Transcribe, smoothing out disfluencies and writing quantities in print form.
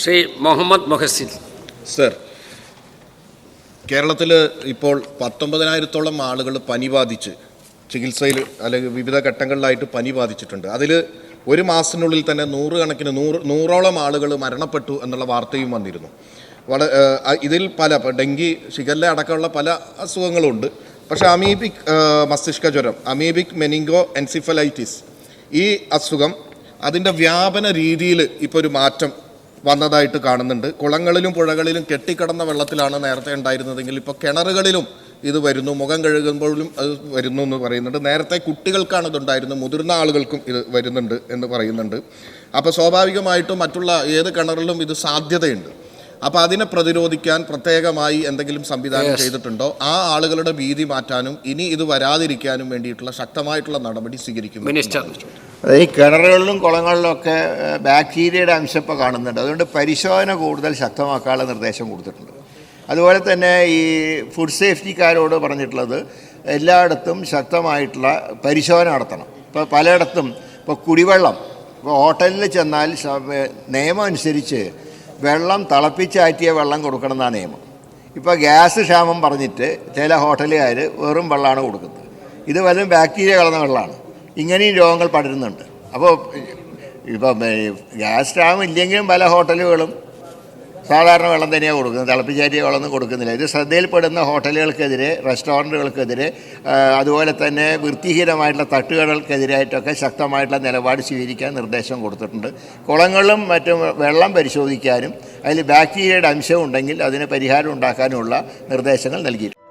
Shri Muhammad Mohsin sir, കേരളത്തിൽ ഇപ്പോൾ 19,000-ഓളം ആളുകൾ പനി ബാധിച്ച് ചികിത്സയിൽ അല്ലെങ്കിൽ വിവിധ ഘട്ടങ്ങളിലായിട്ട് പനി ബാധിച്ചിട്ടുണ്ട്. അതിൽ ഒരു മാസത്തിനുള്ളിൽ തന്നെ നൂറോളം ആളുകൾ മരണപ്പെട്ടു എന്നുള്ള വാർത്തയും വന്നിരുന്നു. ഇതിൽ പല ഡെങ്കി, ഷിഗല്ല അടക്കമുള്ള പല അസുഖങ്ങളുണ്ട്. പക്ഷേ അമീബിക് മസ്തിഷ്ക ജ്വരം, അമീബിക് മെനിങ്കോ എൻസിഫലൈറ്റിസ്, ഈ അസുഖം അതിൻ്റെ വ്യാപന രീതിയിൽ ഇപ്പോൾ ഒരു മാറ്റം വന്നതായിട്ട് കാണുന്നുണ്ട്. കുളങ്ങളിലും പുഴകളിലും കെട്ടിക്കിടന്ന വെള്ളത്തിലാണ് നേരത്തെ ഉണ്ടായിരുന്നതെങ്കിൽ ഇപ്പോൾ കിണറുകളിലും ഇത് വരുന്നു, മുഖം കഴുകുമ്പോഴും അത് വരുന്നു എന്ന് പറയുന്നുണ്ട്. നേരത്തെ കുട്ടികൾക്കാണ് ഇതുണ്ടായിരുന്നത്, മുതിർന്ന ആളുകൾക്കും ഇത് വരുന്നുണ്ട് എന്ന് പറയുന്നുണ്ട്. അപ്പോൾ സ്വാഭാവികമായിട്ടും മറ്റുള്ള ഏത് കിണറിലും ഇത് സാധ്യതയുണ്ട്. അപ്പോൾ അതിനെ പ്രതിരോധിക്കാൻ പ്രത്യേകമായി എന്തെങ്കിലും സംവിധാനം ചെയ്തിട്ടുണ്ടോ? ആ ആളുകളുടെ ഭീതി മാറ്റാനും ഇനി ഇത് വരാതിരിക്കാനും വേണ്ടിയിട്ടുള്ള ശക്തമായിട്ടുള്ള നടപടി സ്വീകരിക്കും. ഈ കിണറുകളിലും കുളങ്ങളിലുമൊക്കെ ബാക്ടീരിയയുടെ അംശം ഇപ്പോൾ കാണുന്നുണ്ട്. അതുകൊണ്ട് പരിശോധന കൂടുതൽ ശക്തമാക്കാനുള്ള നിർദ്ദേശം കൊടുത്തിട്ടുണ്ട്. അതുപോലെ തന്നെ ഈ ഫുഡ് സേഫ്റ്റിക്കാരോട് പറഞ്ഞിട്ടുള്ളത് എല്ലായിടത്തും ശക്തമായിട്ടുള്ള പരിശോധന നടത്തണം. ഇപ്പോൾ പലയിടത്തും ഇപ്പോൾ കുടിവെള്ളം, ഇപ്പോൾ ഹോട്ടലിൽ ചെന്നാൽ നിയമം അനുസരിച്ച് വെള്ളം തിളപ്പിച്ചാറ്റിയ വെള്ളം കൊടുക്കണം എന്നാണ് നിയമം. ഇപ്പോൾ ഗ്യാസ് ക്ഷാമം പറഞ്ഞിട്ട് ചില ഹോട്ടലുകാർ വെറും വെള്ളമാണ് കൊടുക്കുന്നത്. ഇത് വല്ലതും ബാക്ടീരിയ കലർന്ന വെള്ളമാണ്. ഇങ്ങനെയും രോഗങ്ങൾ പടരുന്നുണ്ട്. അപ്പോൾ ഇപ്പം ഗ്യാസ് ക്ഷാമം ഇല്ലെങ്കിലും പല ഹോട്ടലുകളും സാധാരണ വെള്ളം തന്നെയാണ് കൊടുക്കുന്നത്, തിളപ്പിച്ചാറ്റിയ വെള്ളമൊന്നും കൊടുക്കുന്നില്ല. ഇത് ശ്രദ്ധയിൽപ്പെടുന്ന ഹോട്ടലുകൾക്കെതിരെ, റെസ്റ്റോറൻറ്റുകൾക്കെതിരെ, അതുപോലെ തന്നെ വൃത്തിഹീനമായിട്ടുള്ള തട്ടുകടകൾക്കെതിരായിട്ടൊക്കെ ശക്തമായിട്ടുള്ള നിലപാട് സ്വീകരിക്കാൻ നിർദ്ദേശം കൊടുത്തിട്ടുണ്ട്. കുളങ്ങളിലും മറ്റും വെള്ളം പരിശോധിക്കാനും അതിൽ ബാക്ടീരിയയുടെ അംശം ഉണ്ടെങ്കിൽ അതിന് പരിഹാരം ഉണ്ടാക്കാനുമുള്ള നിർദ്ദേശങ്ങൾ നൽകിയിട്ടുണ്ട്.